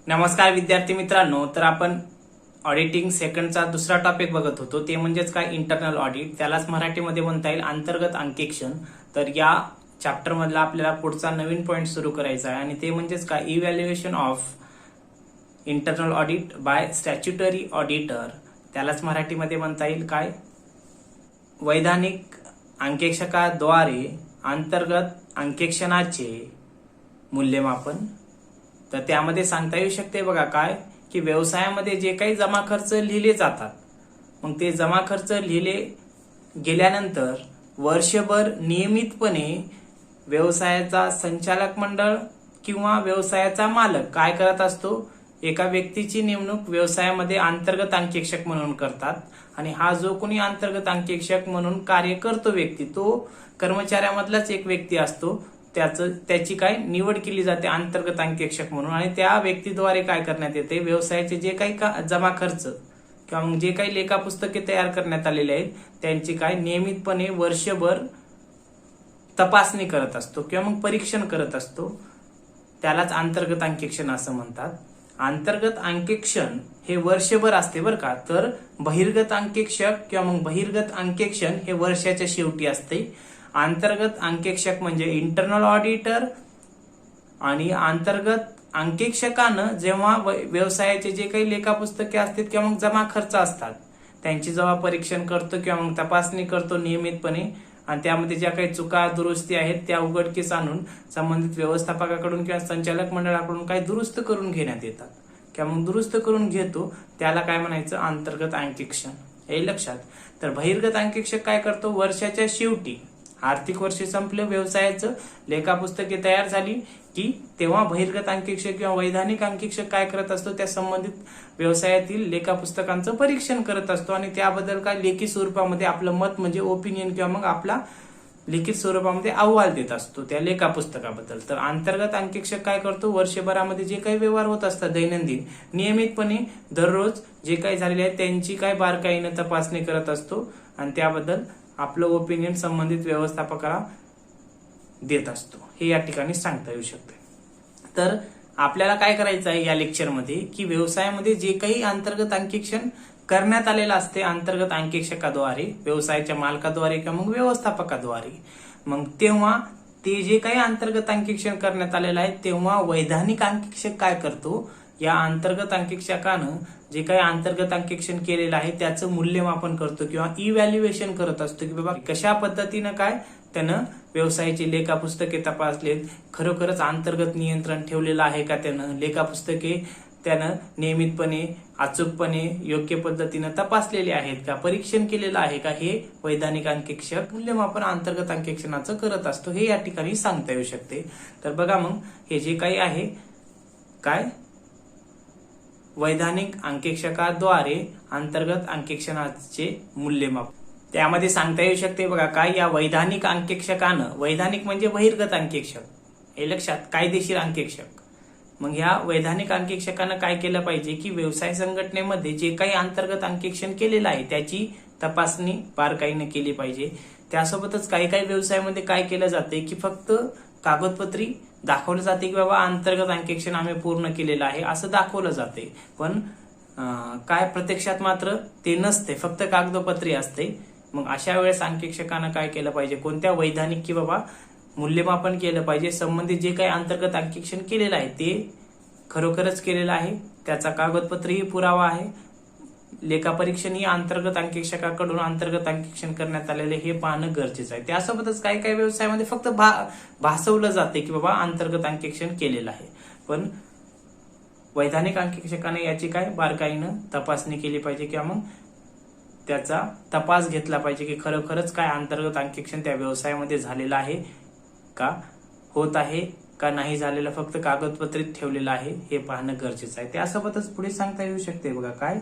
नमस्कार विद्यार्थी मित्रांनो, तर आपण ऑडिटिंग सेकंडचा दुसरा टॉपिक बघत होतो, ते म्हणजेच काय इंटरनल ऑडिट, त्यालाच मराठीमध्ये म्हणता येईल अंतर्गत अंकेक्षण। तर या चॅप्टर मधला आपल्याला पुढचा नवीन पॉइंट सुरू करायचा आहे आणि ते म्हणजेच काय evaluation of internal audit bye statutory auditor, त्यालाच मराठीमध्ये म्हणता येईल काय वैधानिक अंकेक्षकाद्वारे अंतर्गत अंकेक्षणाचे मूल्यमापन। तर त्यामध्ये सांगता येऊ शकते बघा काय की व्यवसायामध्ये जे काही जमा खर्च लिहिले जातात, मग ते जमा खर्च लिहिले गेल्यानंतर वर्षभर नियमितपणे व्यवसायाचा संचालक मंडळ किंवा व्यवसायाचा मालक काय करत असतो, एका व्यक्तीची नेमणूक व्यवसायामध्ये अंतर्गत अंकेक्षक म्हणून करतात आणि हा जो कोणी अंतर्गत अंकेक्षक म्हणून कार्य करतो व्यक्ती, तो कर्मचाऱ्यामधलाच एक व्यक्ती असतो, त्याची काय निवड केली जाते अंतर्गत अंकेक्षक म्हणून आणि त्या व्यक्तीद्वारे काय करण्यात येते, व्यवसायाचे जे काही जमा खर्च किंवा मग जे काही लेखापुस्तके तयार करण्यात आलेले आहेत त्यांची काय नियमितपणे वर्षभर तपासणी करत असतो किंवा मग परीक्षण करत असतो, त्यालाच अंतर्गत अंकेक्षण असं म्हणतात। अंतर्गत अंकेक्षण हे वर्षभर असते बरं का, तर बहिर्गत अंकेक्षक किंवा मग बहिर्गत अंकेक्षण हे वर्षाच्या शेवटी असते। अंतर्गत अंकेक्षक म्हणजे इंटरनल ऑडिटर आणि अंतर्गत अंकेक्षकानं जेव्हा व्यवसायाचे जे काही लेखापुस्तके असतात किंवा मग जमा खर्च असतात त्यांची जेव्हा परीक्षण करतो किंवा मग तपासणी करतो नियमितपणे आणि त्यामध्ये ज्या काही चुका दुरुस्ती आहेत त्या उघडकीस आणून संबंधित व्यवस्थापकाकडून किंवा संचालक मंडळाकडून काही दुरुस्त करून घेण्यात येतात किंवा मग दुरुस्त करून घेतो, त्याला काय म्हणायचं अंतर्गत अंकेक्षण, हे लक्षात। तर बहिर्गत अंकेक्षक काय करतो, वर्षाच्या शेवटी आर्थिक वर्ष संपलं, व्यवसायाचं लेखापुस्तके तयार झाली की तेव्हा बहिर्गत अंकेक्षक किंवा वैधानिक अंकेक्षक काय करत असतो, त्या संबंधित व्यवसायातील लेखापुस्तकांचं परीक्षण करत असतो आणि त्याबद्दल काय लेखी स्वरूपामध्ये आपलं मत म्हणजे ओपिनियन किंवा मग आपला लिखित स्वरूपामध्ये अहवाल देत असतो त्या लेखापुस्तकाबद्दल। तर अंतर्गत अंकेक्षक काय करतो, वर्षभरामध्ये जे काही व्यवहार होत असतात दैनंदिन नियमितपणे दररोज जे काही झालेले आहे त्यांची काय बारकाईने तपासणी करत असतो आणि त्याबद्दल आपलं ओपिनियन संबंधित व्यवस्थापकाला देत असतो, हे या ठिकाणी सांगता येऊ शकते। तर आपल्याला काय करायचं आहे या लेक्चरमध्ये की व्यवसायामध्ये जे काही अंतर्गत अंकेक्षण करण्यात आलेलं असते अंतर्गत अंकेक्षकाद्वारे, व्यवसायाच्या मालकाद्वारे किंवा मग व्यवस्थापकाद्वारे, मग तेव्हा ते जे काही अंतर्गत अंकेक्षण करण्यात आलेलं आहे तेव्हा वैधानिक अंकेक्षक काय करतो, या अंतर्गत अंकेक्षकानं जे काही अंतर्गत अंकेक्षण केलेलं आहे त्याचं मूल्यमापन करतो किंवा इव्हॅल्युएशन करत असतो की बाबा कशा पद्धतीनं काय त्यानं व्यवसायाची लेखापुस्तके तपासलेत, खरोखरच अंतर्गत नियंत्रण ठेवलेलं आहे का, त्यानं लेखापुस्तके त्यानं नियमितपणे अचूकपणे योग्य पद्धतीनं तपासलेले आहेत का, परीक्षण केलेलं आहे का, हे वैधानिक अंकेक्षक मूल्यमापन अंतर्गत अंकेक्षणाचं करत असतो, हे या ठिकाणी सांगता येऊ शकते। तर बघा मग हे जे काही आहे काय वैधानिक अंकेक्षकाद्वारे अंतर्गत अंकेक्षणाचे मूल्यमापन, त्यामध्ये सांगता येऊ शकते बघा काय या वैधानिक अंकेक्षकानं, वैधानिक म्हणजे बहिर्गत अंकेक्षक, हे लक्षात, कायदेशीर अंकेक्षक, मग ह्या वैधानिक अंकेक्षकानं काय केलं पाहिजे की व्यवसाय संघटनेमध्ये जे काही अंतर्गत अंकेक्षण केलेलं आहे त्याची तपासणी बारकाईने केली पाहिजे। त्यासोबतच काही काही व्यवसायामध्ये काय केलं जाते की फक्त कागदपत्री दाखवलं जाते की बाबा अंतर्गत अंकेक्षण आम्ही पूर्ण केलेलं आहे असं दाखवलं जाते, पण काय प्रत्यक्षात मात्र ते नसते, फक्त कागदपत्री असते। मग अशा वेळेस अंकेक्षकानं काय केलं पाहिजे, कोणत्या वैधानिक की बाबा मूल्यमापन केलं पाहिजे, संबंधित जे काही अंतर्गत अंकेक्षण केलेलं आहे ते खरोखरच केलेलं आहे, त्याचा कागदपत्रही पुरावा आहे, लेखापरीक्षण ही अंतर्गत अंकेक्षकाकडून अंतर्गत अंकेक्षण करण्यात आलेले हे पाहणं गरजेचं आहे। त्यासोबतच काही काही व्यवसायामध्ये फक्त भासवलं जाते की बाबा अंतर्गत अंकेक्षण केलेलं आहे, पण वैधानिक अंकेक्षकाने याची काय बारकाईनं तपासणी केली पाहिजे किंवा मग त्याचा तपास घेतला पाहिजे की खरोखरच काय अंतर्गत अंकेक्षण त्या व्यवसायामध्ये झालेलं आहे का, होत आहे का नाही झालेलं, फक्त कागदपत्रीत ठेवलेलं आहे हे पाहणं गरजेचं आहे। त्यासोबतच पुढे सांगता येऊ शकते बघा काय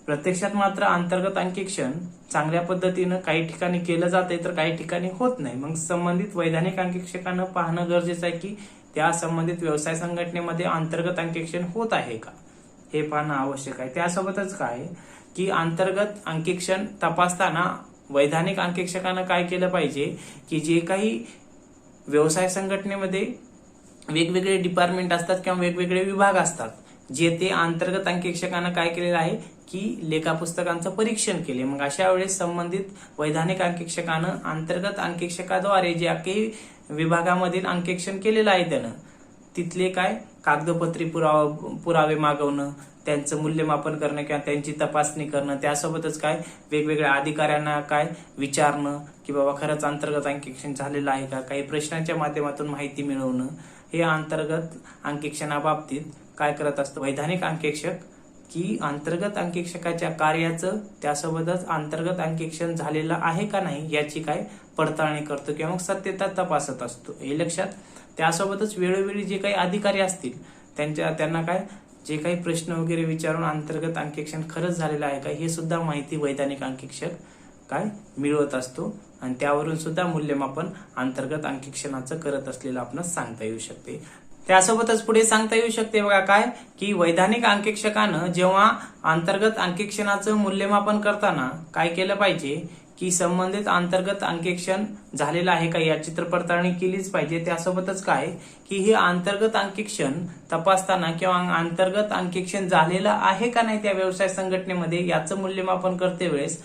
प्रत्यक्षात मात्र अंतर्गत अंकेक्षण चांगल्या पद्धतीनं काही ठिकाणी केलं जाते तर काही ठिकाणी होत नाही, मग संबंधित वैधानिक अंकेक्षकानं पाहणं गरजेचं आहे की त्या संबंधित व्यवसाय संघटनेमध्ये अंतर्गत अंकेक्षण होत आहे का, हे पाहणं आवश्यक आहे। त्यासोबतच काय की अंतर्गत अंकेक्षण तपासताना वैधानिक अंकेक्षकानं काय केलं पाहिजे की जे काही व्यवसाय संघटनेमध्ये वेगवेगळे डिपार्टमेंट असतात किंवा वेगवेगळे विभाग असतात, जे ते अंतर्गत अंकेक्षकानं काय केलेलं आहे की लेखापुस्तकांचं परीक्षण केले. मग अशा वेळेस संबंधित वैधानिक अंकेक्षकानं अंतर्गत अंकेक्षकाद्वारे जे काही विभागामधील अंकेक्षण केलेलं आहे त्यानं तिथले काय कागदपत्री पुरावे मागवणं, त्यांचं मूल्यमापन करणं किंवा त्यांची तपासणी करणं, त्यासोबतच काय वेगवेगळ्या अधिकाऱ्यांना काय विचारणं की बाबा खरंच अंतर्गत अंकेक्षण झालेलं आहे का, काही प्रश्नांच्या माध्यमातून माहिती मिळवणं, हे अंतर्गत अंकेक्षणाबाबतीत काय करत असतो वैधानिक अंकेक्षक, की अंतर्गत अंकेक्षकाच्या कार्याचं त्यासोबतच अंतर्गत अंकेक्षण झालेलं आहे का नाही याची काय पडताळणी करतो किंवा मग सत्यता तपासत असतो, हे लक्षात. त्यासोबतच वेळोवेळी जे काही अधिकारी असतील त्यांना काय जे काही प्रश्न वगैरे विचारून अंतर्गत अंकेक्षण खरंच झालेलं आहे का हे सुद्धा माहिती वैधानिक अंकेक्षक काय मिळवत असतो आणि त्यावरून सुद्धा मूल्यमापन अंतर्गत अंकेक्षणाचं करत असलेलं आपण सांगता येऊ शकते. त्यासोबतच पुढे सांगता येऊ शकते बघा काय की वैधानिक अंकेक्षकानं जेव्हा अंतर्गत अंकेक्षणाचं मूल्यमापन करताना काय केलं पाहिजे की संबंधित अंतर्गत अंकेक्षण झालेलं आहे का याची तर पडताळणी केलीच पाहिजे. त्यासोबतच काय की हे अंतर्गत अंकेक्षण तपासताना किंवा अंतर्गत अंकेक्षण झालेलं आहे का नाही त्या व्यवसाय संघटनेमध्ये याचं मूल्यमापन करते वेळेस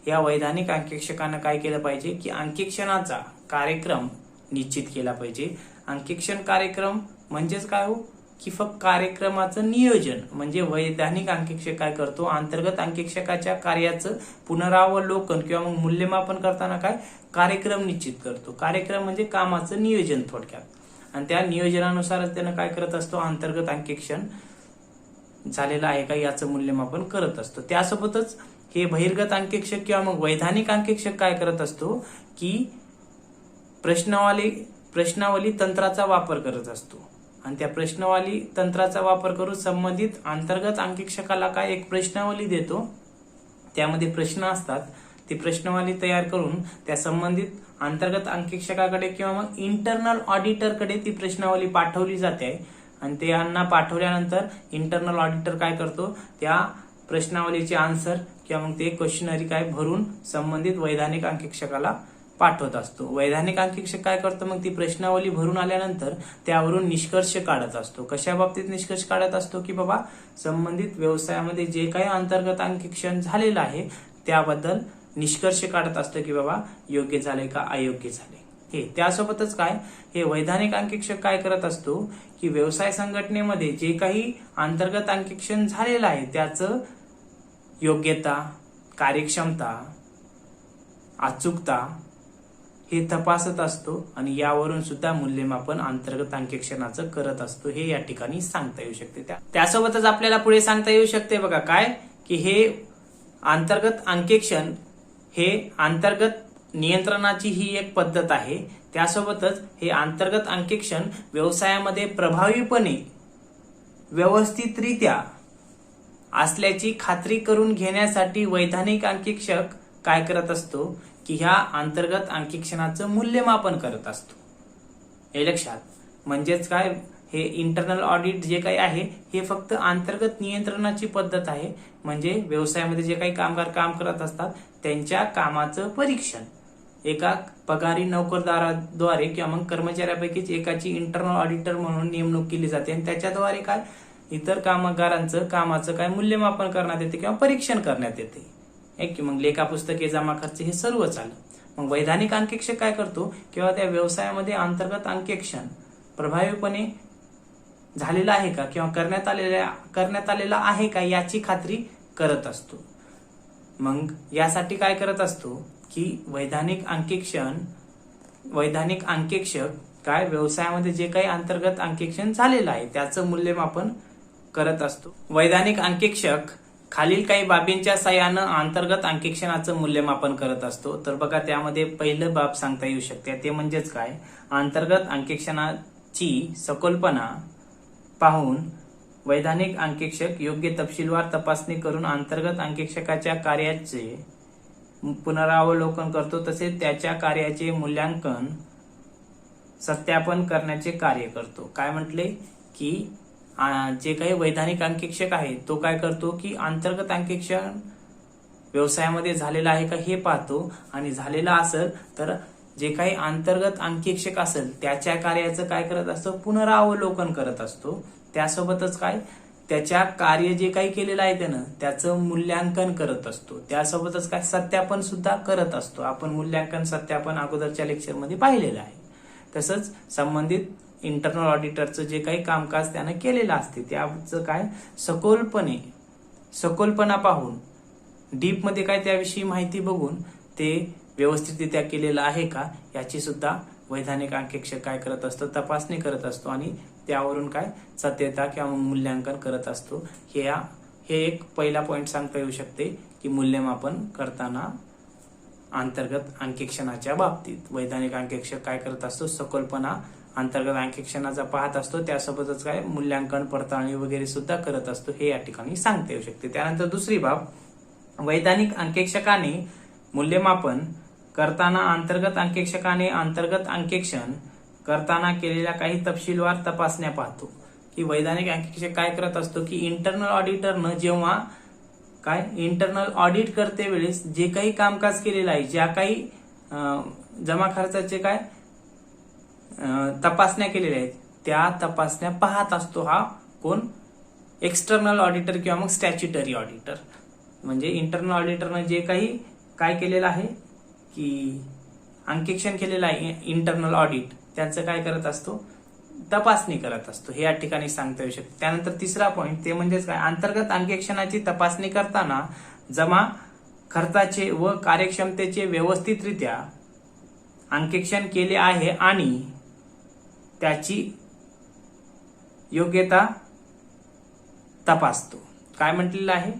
या वैधानिक अंकेक्षकानं काय केलं पाहिजे की अंकेक्षणाचा कार्यक्रम निश्चित केला पाहिजे. अंकेक्षण कार्यक्रम म्हणजेच काय हो की फक्त कार्यक्रमाचं नियोजन, म्हणजे वैधानिक अंकेक्षक काय करतो अंतर्गत अंकेक्षकाच्या कार्याचं पुनरावलोकन किंवा मग मूल्यमापन करताना काय कार्यक्रम निश्चित करतो. कार्यक्रम म्हणजे कामाचं नियोजन थोडक्यात, आणि त्या नियोजनानुसारच त्यानं काय करत असतो अंतर्गत अंकेक्षण झालेलं आहे का याचं मूल्यमापन करत असतो. त्यासोबतच हे बहिर्गत अंकेक्षक किंवा मग वैधानिक अंकेक्षक काय करत असतो की प्रश्नावली तंत्राचा वापर करत असतो आणि त्या प्रश्नावली तंत्राचा वापर करून संबंधित अंतर्गत अंकेक्षकाला काय एक प्रश्नावली देतो, त्यामध्ये प्रश्न असतात, ती प्रश्नावली तयार करून त्या संबंधित अंतर्गत अंकेक्षकाकडे किंवा मग इंटरनल ऑडिटरकडे ती प्रश्नावली पाठवली जाते आणि त्यांना पाठवल्यानंतर इंटरनल ऑडिटर काय करतो त्या प्रश्नावलीचे आन्सर किंवा मग ते क्वेश्चनरी काय भरून संबंधित वैधानिक अंकेक्षकाला पाठवत असतो. वैधानिक अंकेक्षक काय करतो मग ती प्रश्नावली भरून आल्यानंतर त्यावरून निष्कर्ष काढत असतो. कशा बाबतीत निष्कर्ष काढत असतो की बाबा संबंधित व्यवसायामध्ये जे काही अंतर्गत अंकेक्षण झालेलं आहे त्याबद्दल निष्कर्ष काढत असतो की बाबा योग्य झाले का अयोग्य झाले हे. त्यासोबतच काय हे वैधानिक अंकेक्षक काय करत असतो की व्यवसाय संघटनेमध्ये जे काही अंतर्गत अंकेक्षण झालेलं आहे त्याचं योग्यता, कार्यक्षमता, अचूकता हे तपासत असतो आणि यावरून सुद्धा मूल्यमापन अंतर्गत अंकेक्षणाचं करत असतो, हे या ठिकाणी सांगता येऊ शकते. त्यासोबतच आपल्याला पुढे सांगता येऊ शकते बघा काय की हे अंतर्गत अंकेक्षण हे अंतर्गत नियंत्रणाची ही एक पद्धत आहे. त्यासोबतच हे अंतर्गत अंकेक्षण व्यवसायामध्ये प्रभावीपणे व्यवस्थितरित्या असल्याची खात्री करून घेण्यासाठी वैधानिक अंकेक्षक काय करत असतो की ह्या अंतर्गत अंकेक्षणाचं मूल्यमापन करत असतो, हे लक्षात. म्हणजेच काय हे इंटरनल ऑडिट जे काही आहे हे फक्त अंतर्गत नियंत्रणाची पद्धत आहे, म्हणजे व्यवसायामध्ये जे काही कामगार काम करत असतात त्यांच्या कामाचं परीक्षण एका पगारी नोकरदाराद्वारे किंवा मग कर्मचाऱ्यापैकीच एकाची इंटरनल ऑडिटर म्हणून नेमणूक केली जाते आणि त्याच्याद्वारे काय इतर कामगारांचं कामाचं काय मूल्यमापन करण्यात येते किंवा परीक्षण करण्यात येते. की मग लेखापुस्तके, जमा खर्च हे सर्व चालू. मग वैधानिक अंकेक्षक काय करतो किंवा त्या व्यवसायामध्ये अंतर्गत अंकेक्षण प्रभावीपणे झालेलं आहे का किंवा करण्यात आलेला आहे का याची खात्री करत असतो. मग यासाठी काय करत असतो की वैधानिक अंकेक्षक काय व्यवसायामध्ये जे काही अंतर्गत अंकेक्षण झालेलं आहे त्याचं मूल्यमापन करत असतो. वैधानिक अंकेक्षक खालील काही बाबींच्या साहाय्यानं अंतर्गत अंकेक्षणाचं मूल्यमापन करत असतो. तर बघा त्यामध्ये पहिलं बाब सांगता येऊ शकते ते म्हणजेच काय अंतर्गत अंकेक्षणाची सखोलपणा पाहून वैधानिक अंकेक्षक योग्य तपशीलवार तपासणी करून अंतर्गत अंकेक्षकाच्या कार्याचे पुनरावलोकन करतो, तसेच त्याच्या कार्याचे मूल्यांकन सत्यापन करण्याचे कार्य करतो. काय म्हटले की जे काही वैधानिक अंकेक्षक आहे तो काय करतो की अंतर्गत अंकेक्षण व्यवसायामध्ये झालेला आहे का हे पाहतो आणि झालेला असेल तर जे काही अंतर्गत अंकेक्षक असेल त्याच्या कार्याचं काय करत असतो, पुनरावलोकन करत असतो. त्यासोबतच काय, त्याच्या कार्य जे काही केलेलं आहे त्यानं त्याचं मूल्यांकन करत असतो. त्यासोबतच काय, सत्यापन सुद्धा करत असतो. आपण मूल्यांकन सत्यापन अगोदरच्या लेक्चरमध्ये पाहिलेलं आहे. तसंच संबंधित इंटरनल ऑडिटरचं जे काही कामकाज त्यानं केलेलं असते त्याचं काय, सखोलपणा पाहून डीपमध्ये काय त्याविषयी माहिती बघून ते व्यवस्थितरित्या केलेलं आहे का याची सुद्धा वैधानिक अंकेक्षक काय करत असतो, तपासणी करत असतो आणि त्यावरून काय सत्यता किंवा मूल्यांकन करत असतो. हे एक पहिला पॉइंट सांगता येऊ शकते की मूल्यमापन करताना अंतर्गत अंकेक्षणाच्या बाबतीत वैधानिक अंकेक्षक काय करत असतो, सखोलपणा अंतर्गत अंकेक्षणाचा पाहत असतो. त्यासोबतच काय मूल्यांकन पडताळणी वगैरे सुद्धा करत असतो. हे या ठिकाणी सांगता येऊ शकते. त्यानंतर दुसरी बाब, वैधानिक अंकेक्षकाने मूल्यमापन करताना अंतर्गत अंकेक्षकाने अंतर्गत अंकेक्षण करताना केलेल्या काही तपशीलवार तपासण्या पाहतो. की वैधानिक अंकेक्षक काय करत असतो की इंटरनल ऑडिटरनं जेव्हा काय इंटरनल ऑडिट करते वेळेस जे काही कामकाज केलेलं आहे, ज्या काही जमा खर्चाचे काय तपासण्या केलेल्या आहेत त्या तपासण्या पाहत असतो. हा कोण, एक्सटर्नल ऑडिटर किंवा मग स्टॅच्युटरी ऑडिटर. म्हणजे इंटरनल ऑडिटरनं जे काही काय केलेलं आहे की अंकेक्षण केलेलं आहे इंटरनल ऑडिट, त्यांचं काय करत असतो, तपासणी करत असतो. हे या ठिकाणी सांगता येऊ शकते. त्यानंतर तिसरा पॉइंट ते म्हणजेच काय, अंतर्गत अंकेक्षणाची तपासणी करताना जमा खर्चाचे व कार्यक्षमतेचे व्यवस्थितरित्या अंकेक्षण केले आहे आणि त्याची योग्यता तपासतो. काय म्हटलेलं आहे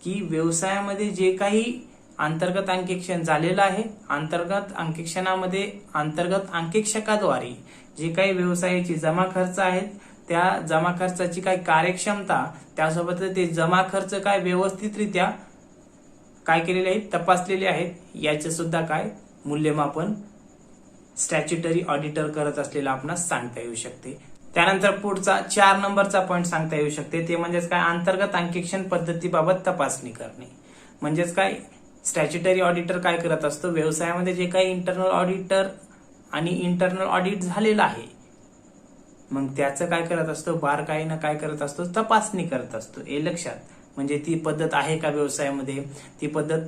की व्यवसायामध्ये जे काही अंतर्गत अंकेक्षण झालेलं आहे, अंतर्गत अंकेक्षणामध्ये अंतर्गत अंकेक्षकाद्वारे जे काही व्यवसायाची जमा खर्च आहेत त्या जमा खर्चाची काय कार्यक्षमता, त्यासोबत ते जमा खर्च काय व्यवस्थितरित्या काय केलेले आहेत, तपासलेले आहेत. याचे सुद्धा काय मूल्यमापन स्टॅच्युटरी ऑडिटर करत असलेला आपणास सांगता येऊ शकते. त्यानंतर पुढचा 4 नंबरचा पॉइंट सांगता येऊ शकते ते म्हणजेच काय, अंतर्गत अंकेक्षण पद्धतीबाबत तपासणी करणे. म्हणजेच काय, स्टॅच्युटरी ऑडिटर काय करत असतो, व्यवसायामध्ये जे काही इंटरनल ऑडिटर आणि इंटरनल ऑडिट झालेलं आहे मग त्याचं काय करत असतो, बारकाईनं काय करत असतो, तपासणी करत असतो. हे लक्षात, म्हणजे ती पद्धत आहे का व्यवसायामध्ये, ती पद्धत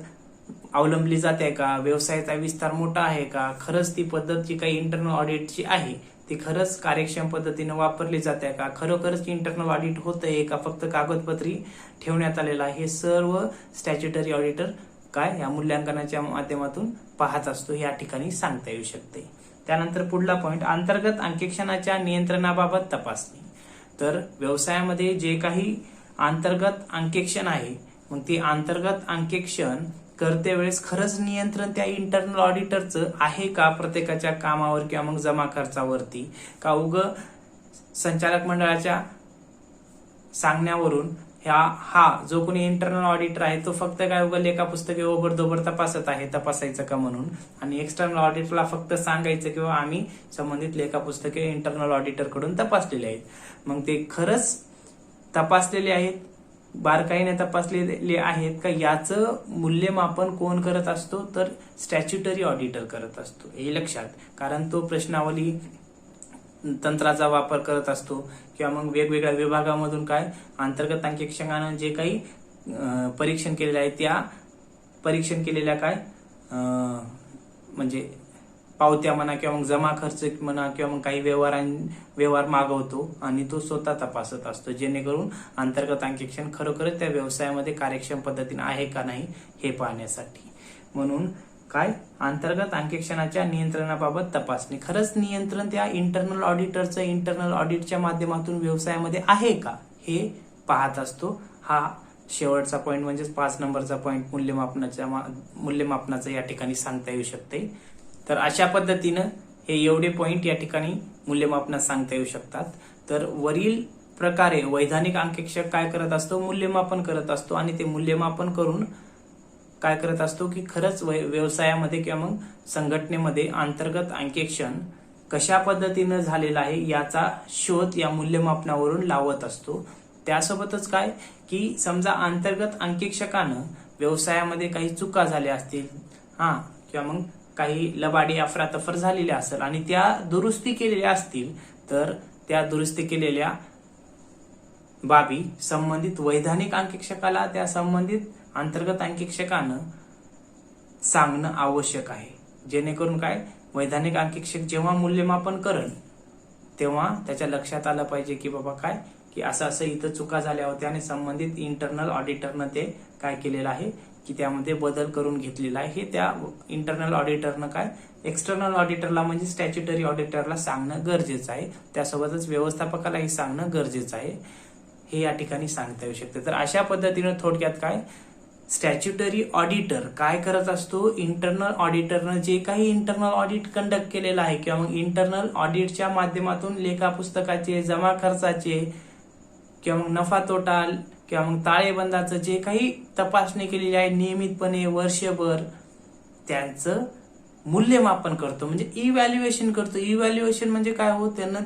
अवलंबली जाते का, व्यवसायाचा विस्तार मोठा आहे का, खरंच ती पद्धत जी काही इंटरनल ऑडिटची आहे ती खरंच कार्यक्षम पद्धतीने वापरली जाते का, खरोखरच इंटरनल ऑडिट होतंय का फक्त कागदपत्री ठेवण्यात आलेला आहे. हे सर्व स्टॅच्युटरी ऑडिटर काय या मूल्यांकनाच्या माध्यमातून पाहत असतो. या ठिकाणी सांगता येऊ शकते. त्यानंतर पुढला पॉइंट, अंतर्गत अंकेक्षणाच्या नियंत्रणाबाबत तपासणी. तर व्यवसायामध्ये जे काही अंतर्गत अंकेक्षण आहे मग ते अंतर्गत अंकेक्षण करते वेळेस खरंच नियंत्रण त्या इंटरनल ऑडिटरचं आहे का प्रत्येकाच्या कामावर किंवा मग जमा खर्चावरती, का संचालक मंडळाच्या सांगण्यावरून हा जो कोणी इंटरनल ऑडिटर आहे तो फक्त काय लेखा पुस्तके ओबडधोबड तपासत आहे, तपासायचं का म्हणून, आणि एक्सटर्नल ऑडिटला फक्त सांगायचं किंवा आम्ही संबंधित लेखा पुस्तके इंटरनल ऑडिटर कडून तपासलेले आहेत. मग ते खरंच तपासलेले आहेत, बारकाईने तपासलेले आहेत का, याचं मूल्यमापन कोण करत असतो, तर स्टॅच्युटरी ऑडिटर करत असतो. हे लक्षात, कारण तो प्रश्नावली तंत्राचा वापर करत असतो किंवा मग वेगवेगळ्या विभागामधून काय अंतर्गत अंकेक्षकानं जे काही परीक्षण केलेलं आहे त्या परीक्षण केलेल्या काय म्हणजे पावत्या म्हणा किंवा मग जमा खर्च म्हणा किंवा मग काही व्यवहार मागवतो आणि तो स्वतः तपासत असतो, जेणेकरून अंतर्गत अंकेक्षण खरोखरच त्या व्यवसायामध्ये कार्यक्षम पद्धतीने आहे का नाही हे पाहण्यासाठी. म्हणून काय, अंतर्गत अंकेक्षणाच्या नियंत्रणाबाबत तपासणी. खरंच नियंत्रण त्या इंटरनल ऑडिटरचं इंटरनल ऑडिटच्या माध्यमातून व्यवसायामध्ये आहे का हे पाहत असतो. हा शेवटचा पॉइंट म्हणजेच 5 नंबरचा पॉइंट मूल्यमापनाचं या ठिकाणी सांगता येऊ शकते. तर अशा पद्धतीनं हे एवढे पॉइंट या ठिकाणी मूल्यमापनात सांगता येऊ शकतात. तर वरील प्रकारे वैधानिक अंकेक्षक काय करत असतो, मूल्यमापन करत असतो आणि ते मूल्यमापन करून काय करत असतो की खरंच व्यवसायामध्ये किंवा मग संघटनेमध्ये अंतर्गत अंकेक्षण कशा पद्धतीनं झालेलं आहे याचा शोध या मूल्यमापनावरून लावत असतो. त्यासोबतच काय की समजा अंतर्गत अंकेक्षकानं व्यवसायामध्ये काही चुका झाल्या असतील किंवा मग काही लबाडी अफरातफर झालेली असेल आणि त्या दुरुस्ती केलेल्या असतील तर त्या दुरुस्ती केलेल्या बाबी संबंधित वैधानिक अंकेक्षकाला त्या संबंधित अंतर्गत अंकेक्षकानं सांगणं आवश्यक आहे, जेणेकरून काय वैधानिक अंकेक्षक जेव्हा मूल्यमापन करण तेव्हा त्याच्या लक्षात आलं पाहिजे की बाबा काय की असं असं इथं चुका झाल्या होत्या आणि संबंधित इंटरनल ऑडिटरनं ते काय केलेलं आहे की त्यामध्ये बदल करून घेतलेला आहे, हे त्या इंटरनल ऑडिटरनं काय एक्सटर्नल ऑडिटरला म्हणजे स्टॅच्युटरी ऑडिटरला सांगणं गरजेचं आहे, त्यासोबतच व्यवस्थापकालाही सांगणं गरजेचं आहे, हे या ठिकाणी सांगता येऊ शकते. तर अशा पद्धतीनं थोडक्यात काय स्टॅच्युटरी ऑडिटर काय करत असतो, इंटरनल ऑडिटरनं जे काही इंटरनल ऑडिट कंडक्ट केलेलं आहे किंवा मग इंटरनल ऑडिटच्या माध्यमातून लेखा पुस्तकाचे जमा खर्चाचे किंवा मग नफा तोटा किंवा मग ताळेबंदाचं जे काही तपासणी केलेली आहे नियमितपणे वर्षभर त्यांचं मूल्यमापन करतो, म्हणजे इव्हॅल्युएशन करतो. इव्हॅल्युएशन म्हणजे काय हो, त्यांना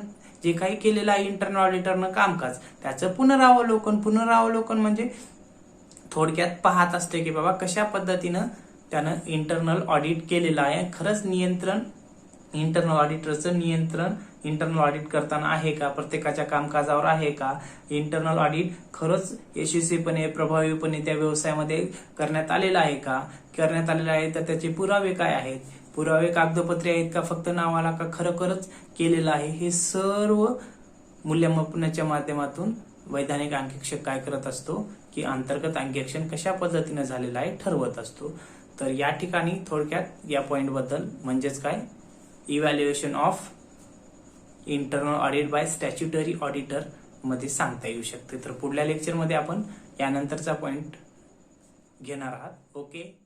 जे काही केलेलं आहे इंटरनल ऑडिटरनं कामकाज त्याचं पुनरावलोकन म्हणजे थोडक्यात पाहत असते की बाबा कशा पद्धतीनं त्यानं इंटरनल ऑडिट केलेलं आहे, खरंच नियंत्रण इंटरनल ऑडिटरचं नियंत्रण इंटरनल ऑडिट करताना आहे का, प्रत्येकाच्या कामकाजावर आहे का, इंटरनल ऑडिट खरंच यशस्वीपणे प्रभावीपणे त्या व्यवसायामध्ये करण्यात आलेलं आहे का, करण्यात आलेलं आहे तर त्याचे पुरावे काय आहेत, पुरावे कागदपत्रे आहेत का फक्त नावाला का खरोखरच केलेलं आहे, हे सर्व मूल्यमापनाच्या माध्यमातून वैधानिक अंकेक्षक काय करत असतो की अंतर्गत अंकेक्षण कशा पद्धतीने झालेलं आहे ठरवत असतो. तर या ठिकाणी थोडक्यात या पॉइंट बद्दल म्हणजेच काय evaluation of internal audit bye statutory auditor मध्ये सांगता येऊ शकते. तर पुढल्या लेक्चरमध्ये आपण यानंतरचा पॉइंट घेणार आहात. ओके.